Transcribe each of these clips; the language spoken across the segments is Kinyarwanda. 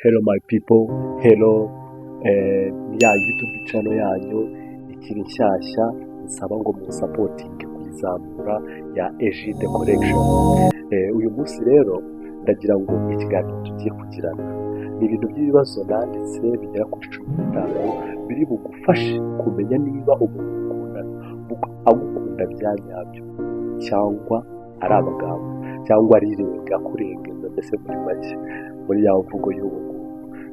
Hello my people, hello ya YouTube channel yanyu ikiri nshyashya, nsaba ngo musapotinge kuyizamura ya Egide Collection. Uyu munsi rero ndagira ngo ikiganiro tugiye kugirana ni ibintu by'ibibazo nanditse bigera kuri 15 biri bugufashe kumenya niba umuntu agukunda bya nyabyo cyangwa ari amagambo cyangwa ari irenga kurengeza, mbese muri make muri ya mvugo y'ubu.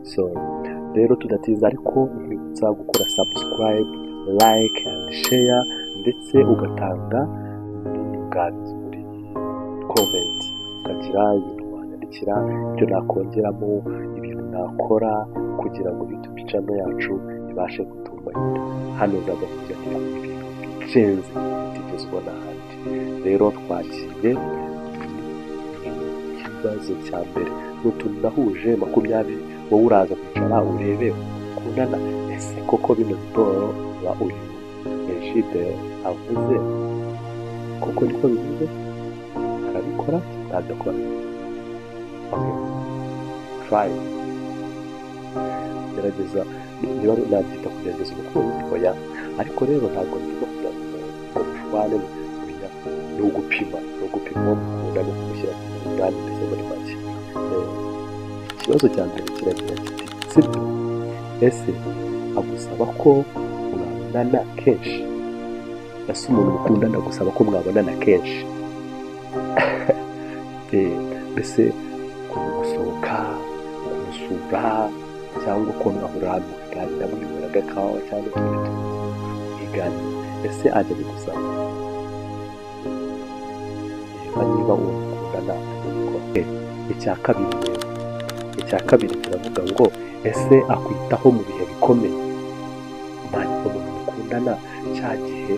So rero tudatinza ariko mwibutsa gukora subscribe, like and share, ndetse ugatanga n'ubwanditsi muri comment, ukagira ibintu wanyandikira ibyo nakongeramo, ibintu nakora kugira ngo YouTube channel yacu ibashe gutuma hano ndaza kugira ibintu bicenze bitigezwa n'ahandi. Rero twagiye ikibazo cya mbere n'utuntu nahuje 20, wowe uraza kwicara urebe ukundana, ese koko bino biporo ba uyu Egide avuze koko niko bivuze, arabikora adakora. Okay, try gerageza niba nabyita kugerageza ubukunzi oya, ariko rero ntabwo ndimo kugira ngo ushwane ni ugupima umukunda no kumushyira ku munani ndetse muri make. Ikibazo cya mbere kiragira kiti sibyo, ese agusaba ko mwabonana kenshi? Ese umuntu mukundana agusaba ko mwabonana kenshi? Mbese gusohoka, kumusura, cyangwa ko mwahura ahantu mukaganira munywera agakawa cyangwa utundi mukaganira, ese ajya bigusaba? Niba uwo mukundana atabikora. Icya kabiri kiravuga ngo ese akwitaho mu bihe bikomeye? Mani umuntu mukundana cya gihe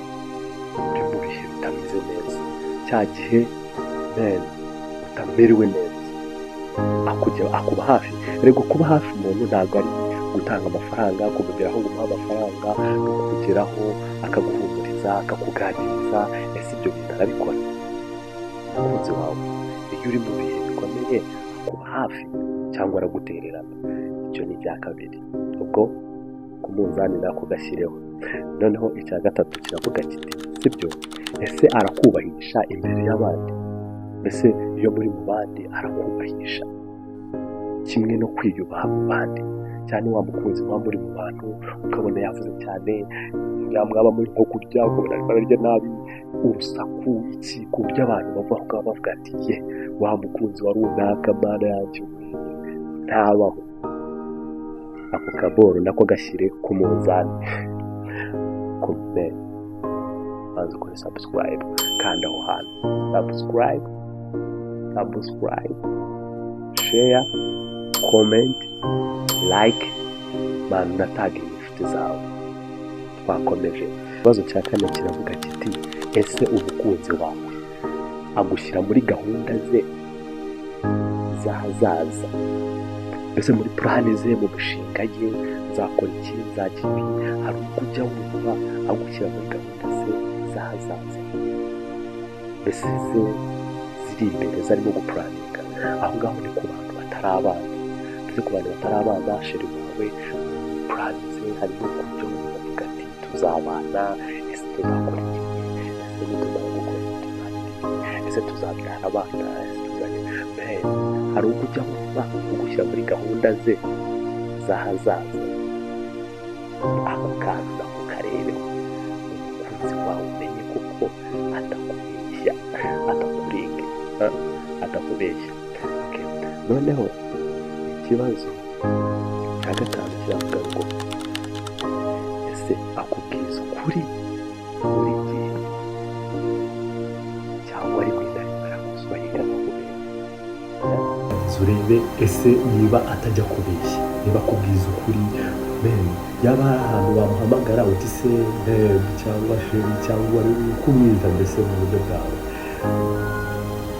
uri mu bihe bitameze neza, cya gihe utamerewe neza, akuba hafi. Rego kuba hafi umuntu ntabwo ari gutanga amafaranga, kumugeraho ngo umuhe amafaranga, no kugeraho akaguhumuriza, akakuganiriza. Ese ibyo bintu arabikora? Umukunzi wawe iyo uri mu bihe bikomeye akuba hafi cyangwa aragutererana? Icyo ni icya kabiri, ubwo ku munzani nako gashyireho. Noneho icya gatatu kiravuga kiti sibyo, ese arakubahisha imbere y'abandi? Mbese iyo muri mu bandi arakubahisha kimwe no kwiyubaha mu bandi? Cyane wa mukunzi muba muri mu bantu ukabona yavuze cyane, mwaba muri nko kurya ukabona ararya nabi, urusaku iki, ku buryo abantu bavuga ati ye wa mukunzi wa runaka mana yanjye ntabaho. Ako kaboro nako gashyire ku munzani. Comment, banza ukore subscribe kandi aho hantu subscribe, share, comment, like, man natagi inshuti zawe. Twakomeje. Ikibazo cya kane kiravuga kiti ese umukunzi wawe agushyira muri gahunda ze zahazaza? Mbese muri plani ze, mu mushinga ye, nzakora iki, nzagira ibi? Hari uko ujya wumva agushyira muri gahunda ze zahazaza? Mbese ze ziri imbere zarimo gupuraninga? Aho ngaho ni ku bantu batari abana. Mbese ku bantu batari abana, sheri wawe plani ze harimo kujya wumva avuga ati tuzabana, ese tuzakora iki, ese ntituzaba gukora iki, ese tuzabyara abana, ese tuzagira. Hari uko ujya wumva ugushyira muri gahunda ze zahazaza? Ako kantu nako karebeho, umukunzi wawe umenye kuko atakubeshya, atakubeshya. Noneho ikibazo cya gatanu kiravuga ngo ese akubwiza ukuri buri gihe cyangwa rimwe na rimwe arakuzwa yiranakubeshya? Urebe ese niba atajya kubeshya, niba akubwiza ukuri, yaba hari ahantu bamuhamagara uti se cyangwa sheri cyangwa kumwita, mbese mu buryo bwawe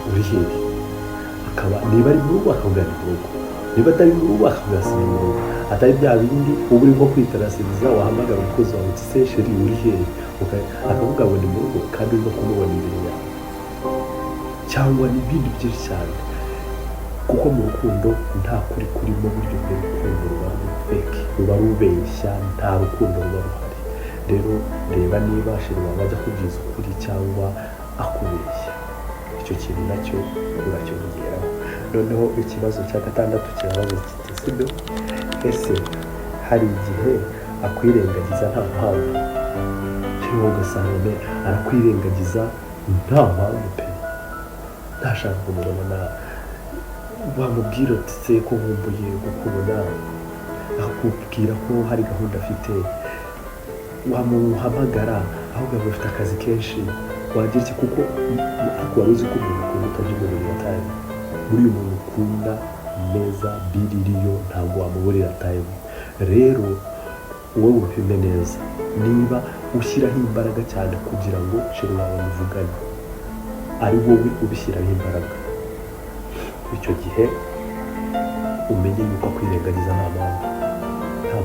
uri hehe? Akaba niba ari mu rugo akabwira mu rugo, niba atari mu rugo akabwira mu rugo. Atari bya bindi uba uri nko kwitarasiriza wahamagara umukozi wawe uti se sheri uri hehe, akavuga ngo ni mu rugo kandi urimo kumubona imbere yawe. Cyangwa n'ibindi byinshi cyane. kuko mu rukundo nta kuri kurimo, buryo bw'urukundo ruba fake, ruba rubeshya, nta rukundo ruba ruhari. Rero reba niba sheri wawe ajya akubwiza ukuri cyangwa akubeshya, icyo kintu nacyo uracyongeraho. Noneho ikibazo cya gatandatu kirabaza kiti sibyo, ese hari igihe akwirengagiza nta mpamvu, cyangwa ugasanga arakwirengagiza nta mpamvu pe, ntashaka kumubona nawe, wamubwira uti se ko nkumbuye kukubona, akubwira ko hari gahunda afite, wamuhamagara ahubwo aba afite akazi kenshi, wagira iki, kuko wari uzi ko umuntu ukunda utajya umuburira time, muri uyu muntu ukunda neza biririyo ntabwo wamuburira time. Rero wowe upime neza niba ushyiraho imbaraga cyane kugira ngo sheri wawe muvugane, ari wowe ubishyiraho imbaraga, icyo gihe umenye yuko akwirengagiza nta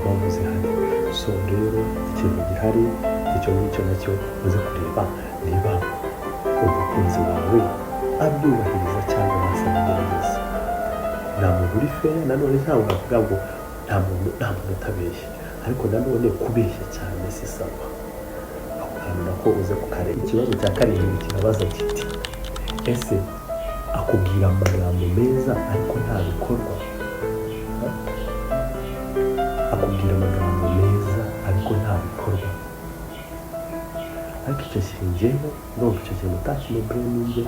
mpamvu zihari. So rero ikintu gihari icyo ngicyo nacyo uze kureba niba umukunzi wawe abyubahiriza cyangwa ntasabigerageza. Nta muntu uri feya, nanone ntawe bavuga ngo nta muntu utabeshya, ariko nanone kubeshya cyane si sawa. Ako kantu nako uze kukareba. Ikibazo cya karindwi kirabaza kiti ese akubwira amagambo meza ariko nta bikorwa? Akubwira amagambo meza ariko nta bikorwa, ariko icyo kintu ndumva icyo kintu utakimubureminge.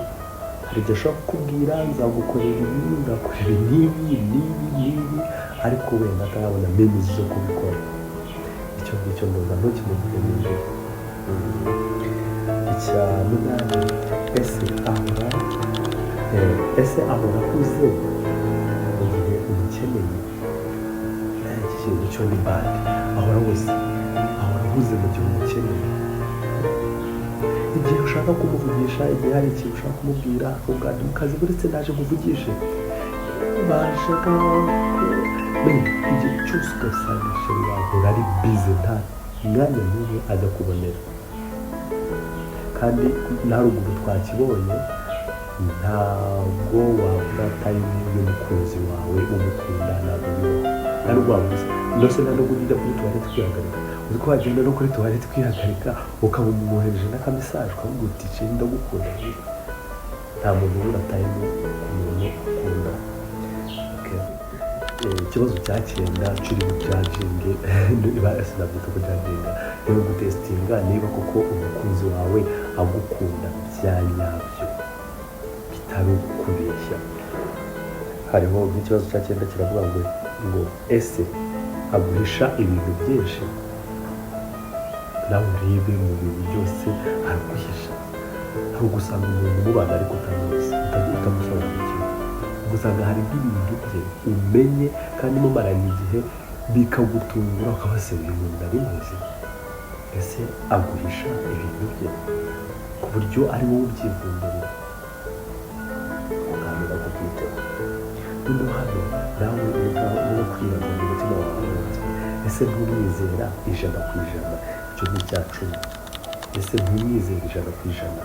Hari igihe ashobora kukubwira nzagukorera ibi, ngakorera n'ibi, ariko wenda atarabona memizi zo kubikora. Icyo ngicyo ndumva ntukimubureminge. Icya munani, ese ahora akuze mu gihe umukeneye? Iki kintu cyo ni bad. Ahora ahuze mu gihe umukeneye. Igihe ushaka kumuvugisha, igihe hari ikintu ushaka kumubwira, akubwira ati mu kazi uretse naje kuvugishe, bashaka igihe cyose ugasanga sheri wawe ari bize, nta mwanya n'umwe ajya kubonera. Kandi na ruguru twakibonye, ntabwo wabura time y'umukunzi wawe umukunda, ntabwo bibaho. Ntabwo wabuze ndetse nta nubwo ujya kuri tuwarete kwihagarika. Uzi ko wagenda no kuri tuwarete kwihagarika ukaba umwohereje n'akamesaje ukavuga uti cye ndagukunda. Nta muntu ubura time ku muntu akunda. Ikibazo cya 9 kiri mu judging, sinabyita kujudginga, rero gutestinga niba koko umukunzi wawe agukunda bya nyabyo bitari ukubeshya. Hariho n'ikibazo cya 9 kiravuga ngo ese aguhisha ibintu byinshi? Nawe urebe mu bintu byose araguhisha. Hari ugusanga umuntu mubana ariko utamusobanukiwe, ugasanga hari nk'ibintu bye umenye kandi mumaranye igihe bikagutungura, ukabase ibintu ndabimuzi. Ese aguhisha ibintu bye ku buryo ari wowe ubyivumburira, ukamenya kubyiteho. Noneho hano nawe niba kwibaza mu mutima wawe ese ntumwizera 100%? Icyo ni icya 10. Ese ntumwizera 100%?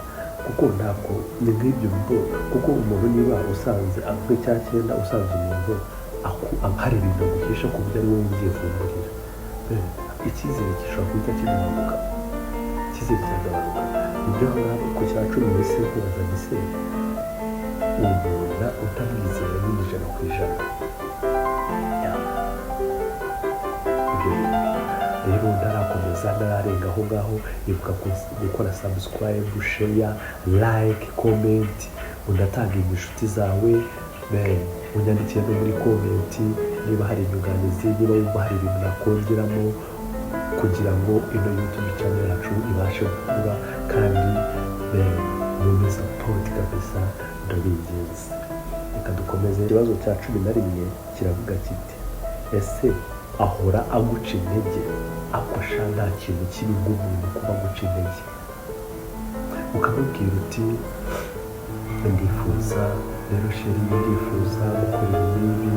kuko ntabwo ni nk'ibyo bigo, kuko umuntu niba usanze akwe cya 9 usanze umuntu hari ibintu aguhisha ku buryo ari wowe ubyivumburira, icyizere gishobora guhita kigabanuka. Ibyo ngaho ku cya 10 wese kubaza ese umuntu utamwizera ni 100%? Rero ndarakomeza ndararenga aho ngaho, ibuka gukora subscribe, share, like, comment, undatanga inshuti zawe, unyandikire no muri comment niba hari inyunganizi, niba wumva hari ibintu nakongeramo kugira ngo ino YouTube channel yacu ibashe gukura kandi muri support kabisa, ndabinginze. Reka dukomeze. Ikibazo cya 11 kiravuga kiti ese ahora aguca intege, akosha nta kintu kibi nk'umuntu kuba aguca intege, ukamubwira uti ndifuza rero sheri ndifuza gukora ibi,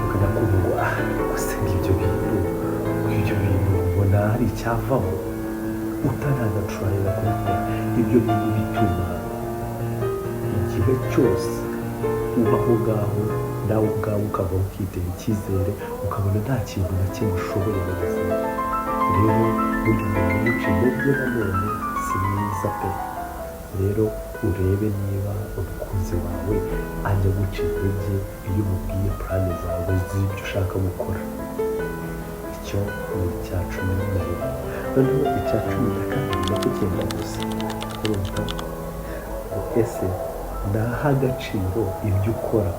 ukajya kuvuga gusa ngibyo bintu ubona hari icyavamo utananaturarira kubikora. Ibyo bintu bituma igihe cyose uba aho ngaho nawe ubwawe ukava ukitera icyizere ukabona nta kintu na kimwe ushoboye mu buzima. Rero burya umuntu umuca intege nanone si mwiza pe. Rero urebe niba umukunzi wawe ajya guca intege iyo umubwiye purani zawe z'ibyo ushaka gukora. Icyo ni icya cumi n'umwe. Noneho icya cumi na kabiri nacyo cyenda gusa. Urumva ese naha agaciro ibyo ukora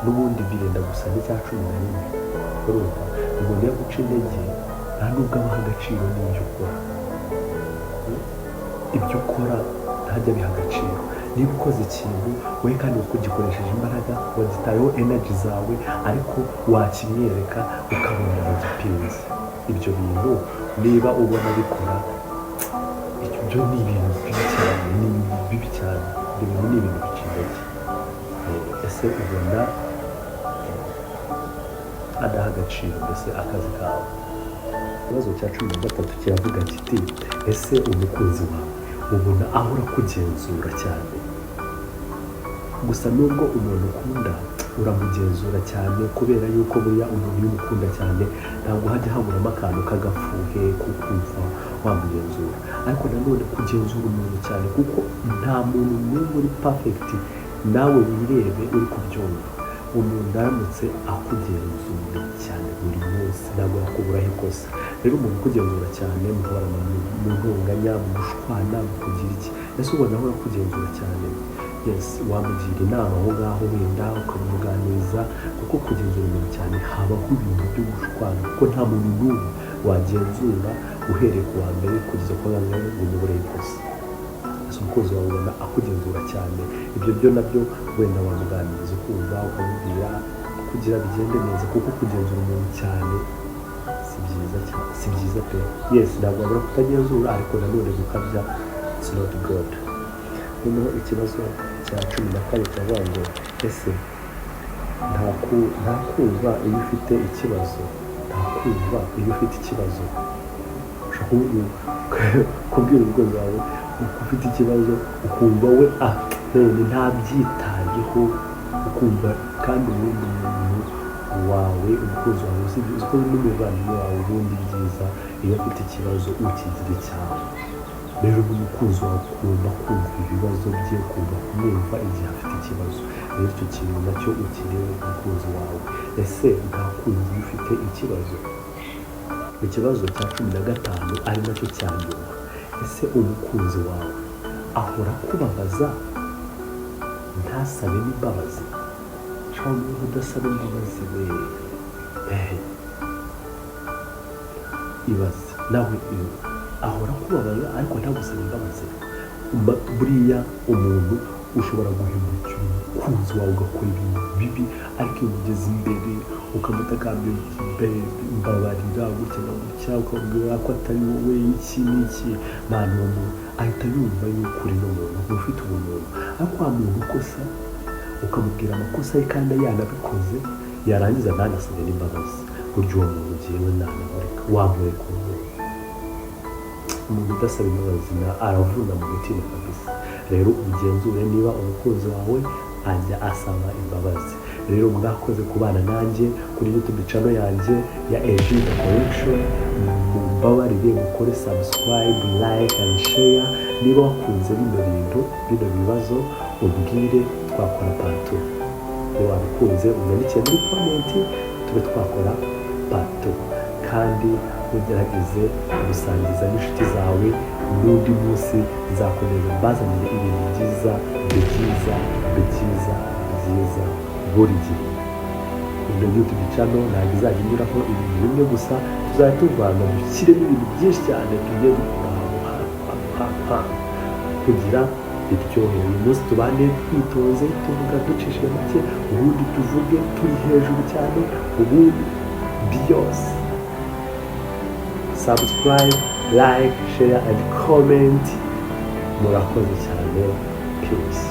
n'ubundi birenda gusa n'icya cumi na rimwe. Urumva umuntu yo guca intege nta nubwo abaha agaciro n'ibyo ukora. Ibyo ukora ntajya biha agaciro. Niba ukoze ikintu we kandi uko ugikoresheje imbaraga wagitayeho energy zawe ariko wakimwereka ukabona aragipinze. Ibyo bintu niba ubona bikora ibyo ni ibintu bibi cyane, ni ibintu bibi cyane. Ibyo bintu ni ibintu bica intege. Ese ubona adaha agaciro mbese akazi kawe? Ikibazo cya cumi na gatatu kiravuga kiti ese umukunzi wawe ubona ahora akugenzura cyane? Gusa nubwo umuntu ukunda uramugenzura cyane kubera yuko buriya umuntu iyo umukunda cyane ntabwo hajya haburamo akantu k'agafuhe ko kumva wamugenzura. Ariko nanone kugenzura umuntu cyane kuko nta muntu n'umwe uri perfect, nawe wirebe uri kubyumva. Umuntu aramutse akugenzura cyane buri munsi ntabwo yakuburaho ikosa. Rero umuntu ukugenzura cyane muhorana mu ntonganya, mu gushwana, mu kugira iki. Ese ubona ahora akugenzura cyane? Yes, wamugira inama aho ngaho wenda ukamuganiriza, kuko kugenzura umuntu cyane habaho ibintu byo gushwana kuko nta muntu n'umwe wagenzura uhereye ku wa mbere kugeza ku wa gatanu ngo umubure ikosa. Ese umukunzi wawe ubona akugenzura cyane? Ibyo byo nabyo wenda wamuganiriza ukumva ukamubwira kugira bigende neza, kuko kugenzura umuntu cyane si byiza pe. Yes, ntabwo wabura kutagenzura ariko nanone gukabya it's not good. Noneho ikibazo cya cumi na kane kiravuga ngo ese nta kumva iyo ufite ikibazo? Nta kumva iyo ufite ikibazo? Ushobora kubwira umukunzi wawe ufite ikibazo ukumva we ntabyitayeho, ukumva kandi ubundi umuntu wawe umukunzi wawe usibye ko n'umuvandimwe wawe ubundi byiza iyo afite ikibazo ukigira icyawe. Rero n'umukunzi wawe ukunda kumva ibibazo bye, ukunda kumwumva igihe afite ikibazo. Rero icyo kintu nacyo ukirebe umukunzi wawe. Ese nta kumva iyo ufite ikibazo? Ikibazo cya cumi na gatanu ari nacyo cya nyuma. Ese umukunzi wawe ahora kubabaza ntasabe n'imbabazi? Cyangwa niba udasaba imbabazi we ibaze nawe ahora kubabaza ariko ntagusaba imbabazi. Buriya umuntu ushobora guhemukira umukunzi wawe ugakora ibintu bibi ariko iyo umugeze imbere ukamutakambira mbabarira gutya na gutya, ukabwira ko atari wowe iki n'iki, abantu umuntu ahita yumva yuko uri n'umuntu ufite ubumuntu. ariko wa muntu ukosa ukamubwira amakosa ye kandi yanabikoze yarangiza ntanasabe n'imbabazi, burya uwo muntu ugiyewe ntanamureka wamureka. Umuntu udasaba imbabazi aravuna mu mutima kabisa. Rero ugenzure niba umukunzi wawe ajya asaba imbabazi. Rero mwakoze kubana nanjye kuri YouTube channel yanjye ya Egide Collection. Mumbabarire mukore subscribe, like and share. Niba wakunze bino bibazo ubwire twakora part 2. Niba wabikunze unyandikire muri comment tube twakora part 2. Kandi ugerageze gusangiza n'inshuti zawe. N'undi munsi nzakomeza mbazanire ibintu byiza buri gihe. Ino YouTube channel ntabwo izajya inyuraho ibintu bimwe gusa, tuzajya tuvanga dushyiremo ibintu byinshi cyane tugiye dukora kugira biryoheye. Uyu munsi tubane twitonze tuvuga ducishije make, ubundi tuvuge turi hejuru cyane, ubundi byose. Subscribe, like, share and comment. Murakoze cyane. Peace.